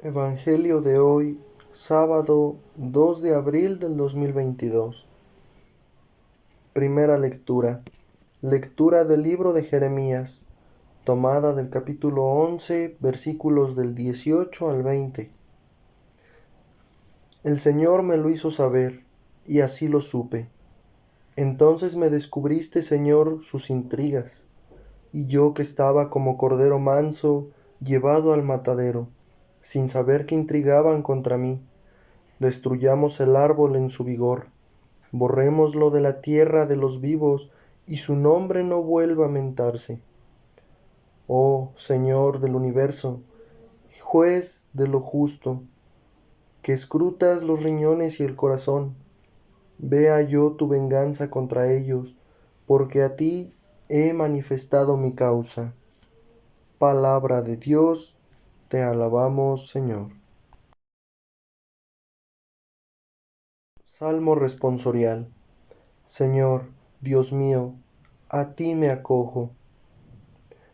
Evangelio de hoy, sábado 2 de abril del 2022. Primera lectura. Lectura del libro de Jeremías, tomada del capítulo 11, versículos del 18 al 20. El Señor me lo hizo saber, y así lo supe. Entonces me descubriste, Señor, sus intrigas, y yo que estaba como cordero manso, llevado al matadero, sin saber que intrigaban contra mí. Destruyamos el árbol en su vigor, borrémoslo de la tierra de los vivos, y su nombre no vuelva a mentarse. Oh Señor del universo, juez de lo justo, que escrutas los riñones y el corazón, vea yo tu venganza contra ellos, porque a ti he manifestado mi causa. Palabra de Dios, te alabamos, Señor. Salmo responsorial. Señor, Dios mío, a ti me acojo.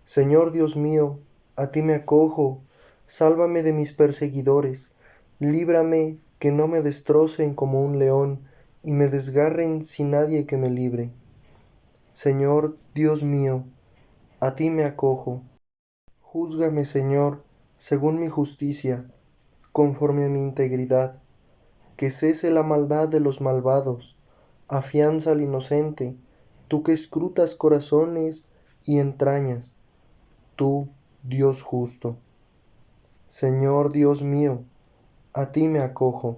Señor Dios mío, a ti me acojo, sálvame de mis perseguidores, líbrame que no me destrocen como un león y me desgarren sin nadie que me libre. Señor Dios mío, a ti me acojo. Júzgame, Señor, según mi justicia, conforme a mi integridad. Que cese la maldad de los malvados, afianza al inocente, tú que escrutas corazones y entrañas, tú, Dios justo. Señor Dios mío, a ti me acojo.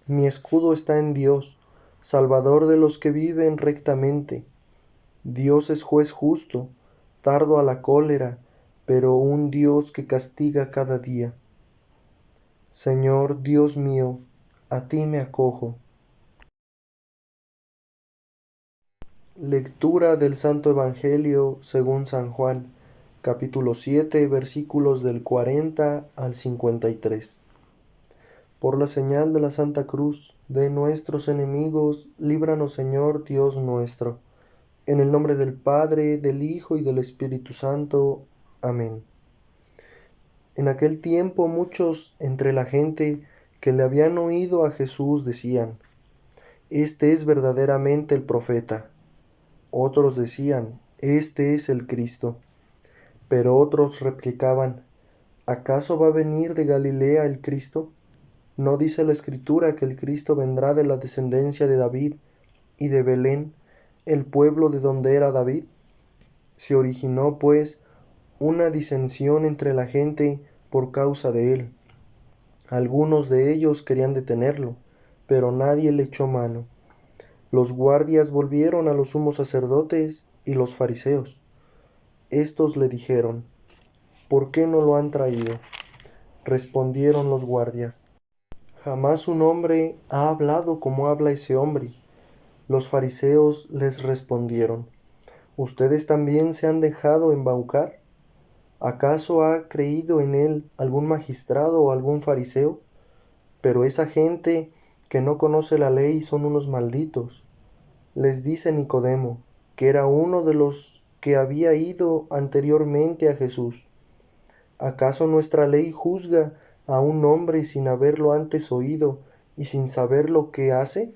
Mi escudo está en Dios, Salvador de los que viven rectamente. Dios es juez justo, tardo a la cólera, pero un Dios que castiga cada día. Señor Dios mío, a ti me acojo. Lectura del Santo Evangelio según San Juan, capítulo 7, versículos del 40 al 53. Por la señal de la Santa Cruz de nuestros enemigos, líbranos, Señor Dios nuestro. En el nombre del Padre, del Hijo y del Espíritu Santo. Amén. En aquel tiempo muchos entre la gente que le habían oído a Jesús decían: Este es verdaderamente el profeta. Otros decían: Este es el Cristo. Pero otros replicaban: ¿Acaso va a venir de Galilea el Cristo? ¿No dice la Escritura que el Cristo vendrá de la descendencia de David y de Belén, el pueblo de donde era David? Se originó, pues, una disensión entre la gente por causa de él. Algunos de ellos querían detenerlo, pero nadie le echó mano. Los guardias volvieron a los sumos sacerdotes y los fariseos. Estos le dijeron: ¿Por qué no lo han traído? Respondieron los guardias: Jamás un hombre ha hablado como habla ese hombre. Los fariseos les respondieron: ¿Ustedes también se han dejado embaucar? ¿Acaso ha creído en él algún magistrado o algún fariseo? Pero esa gente que no conoce la ley son unos malditos. Les dice Nicodemo, que era uno de los que había ido anteriormente a Jesús: ¿Acaso nuestra ley juzga a un hombre sin haberlo antes oído y sin saber lo que hace?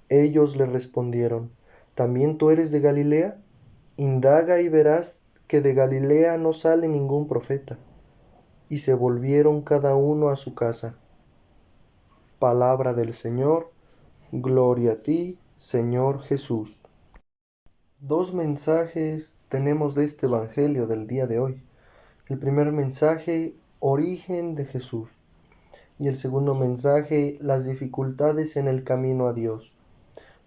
Ellos le respondieron: ¿También tú eres de Galilea? Indaga y verás que de Galilea no sale ningún profeta. Y se volvieron cada uno a su casa. Palabra del Señor. Gloria a ti, Señor Jesús. Dos mensajes tenemos de este Evangelio del día de hoy. El primer mensaje, origen de Jesús. Y el segundo mensaje, las dificultades en el camino a Dios.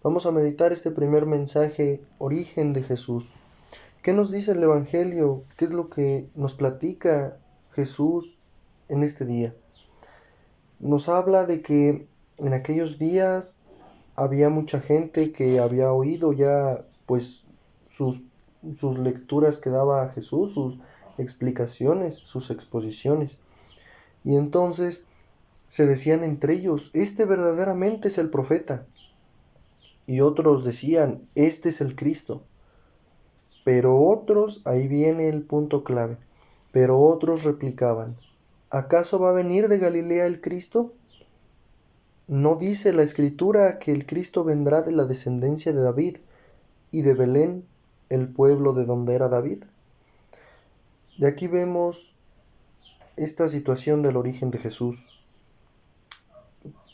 Vamos a meditar este primer mensaje, origen de Jesús. ¿Qué nos dice el Evangelio? ¿Qué es lo que nos platica Jesús en este día? Nos habla de que en aquellos días había mucha gente que había oído ya pues sus, sus lecturas que daba Jesús, sus explicaciones, sus exposiciones. Y entonces se decían entre ellos: Este verdaderamente es el profeta. Y otros decían: Este es el Cristo. Pero otros, ahí viene el punto clave, pero otros replicaban: ¿Acaso va a venir de Galilea el Cristo? ¿No dice la Escritura que el Cristo vendrá de la descendencia de David y de Belén, el pueblo de donde era David? De aquí vemos esta situación del origen de Jesús,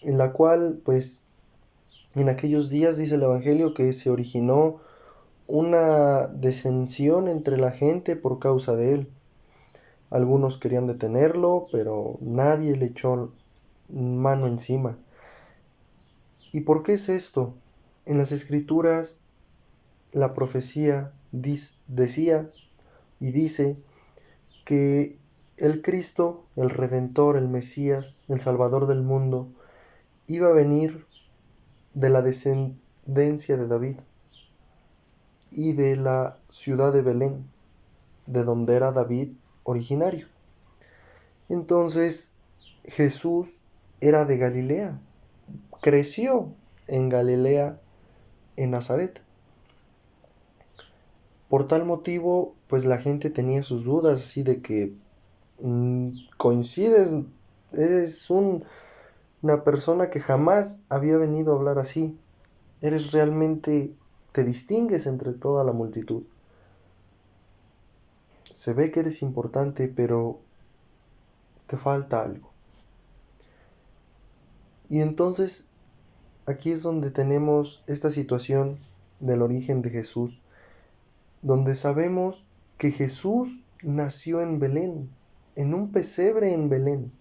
en la cual, pues, en aquellos días dice el Evangelio que se originó una disensión entre la gente por causa de él. Algunos querían detenerlo, pero nadie le echó mano encima. ¿Y por qué es esto? En las Escrituras, la profecía decía y dice que el Cristo, el Redentor, el Mesías, el Salvador del mundo, iba a venir de la descendencia de David y de la ciudad de Belén, de donde era David originario. Entonces, Jesús era de Galilea, creció en Galilea, en Nazaret. Por tal motivo, pues la gente tenía sus dudas, así de que coincides, eres una persona que jamás había venido a hablar así, eres realmente, te distingues entre toda la multitud. Se ve que eres importante, pero te falta algo. Y entonces aquí es donde tenemos esta situación del origen de Jesús, donde sabemos que Jesús nació en Belén, en un pesebre en Belén,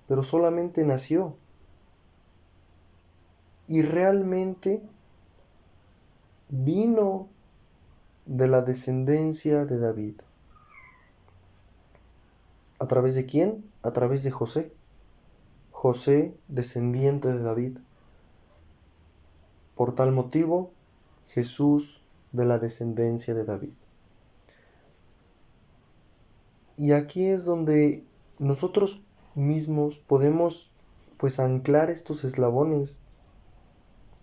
pero solamente nació. Y realmente vino de la descendencia de David. ¿A través de quién? A través de José. José, descendiente de David. Por tal motivo, Jesús de la descendencia de David. Y aquí es donde nosotros mismos podemos pues anclar estos eslabones,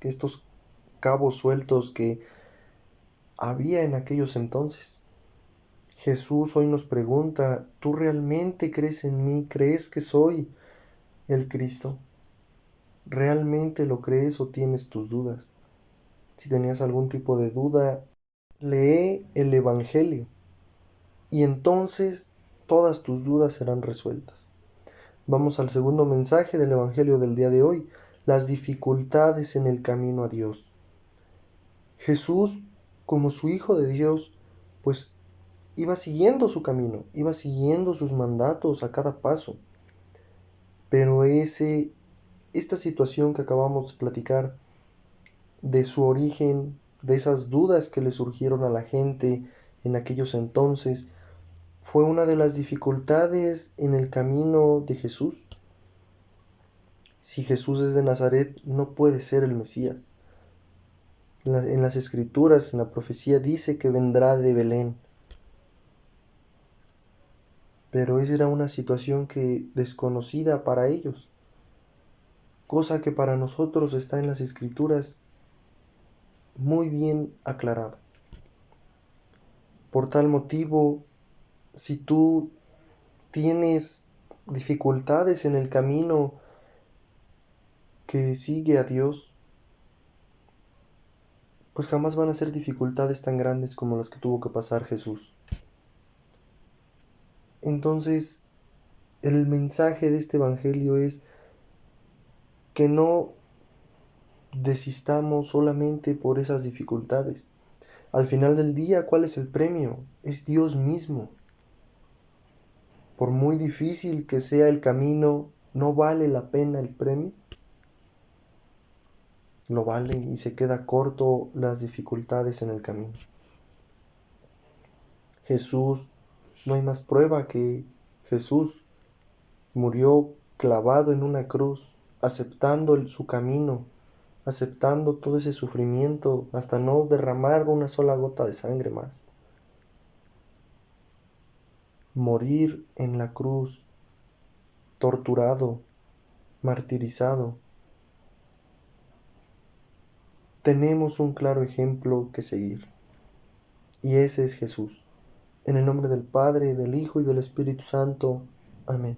estos cabos sueltos que había en aquellos entonces. Jesús hoy nos pregunta, ¿tú realmente crees en mí? ¿Crees que soy el Cristo? ¿Realmente lo crees o tienes tus dudas? Si tenías algún tipo de duda, lee el Evangelio y entonces todas tus dudas serán resueltas. Vamos al segundo mensaje del Evangelio del día de hoy, las dificultades en el camino a Dios. Jesús, como su Hijo de Dios, pues iba siguiendo su camino, iba siguiendo sus mandatos a cada paso. Pero esta situación que acabamos de platicar, de su origen, de esas dudas que le surgieron a la gente en aquellos entonces, fue una de las dificultades en el camino de Jesús. Si Jesús es de Nazaret, no puede ser el Mesías. En las Escrituras, en la profecía, dice que vendrá de Belén. Pero esa era una situación desconocida para ellos, cosa que para nosotros está en las Escrituras muy bien aclarada. Por tal motivo, si tú tienes dificultades en el camino que sigue a Dios, pues jamás van a ser dificultades tan grandes como las que tuvo que pasar Jesús. Entonces, el mensaje de este evangelio es que no desistamos solamente por esas dificultades. Al final del día, ¿cuál es el premio? Es Dios mismo. Por muy difícil que sea el camino, ¿no vale la pena el premio? Lo vale y se queda corto las dificultades en el camino. Jesús, no hay más prueba que Jesús murió clavado en una cruz, aceptando su camino, aceptando todo ese sufrimiento hasta no derramar una sola gota de sangre más. Morir en la cruz, torturado, martirizado. Tenemos un claro ejemplo que seguir, y ese es Jesús. En el nombre del Padre, del Hijo y del Espíritu Santo. Amén.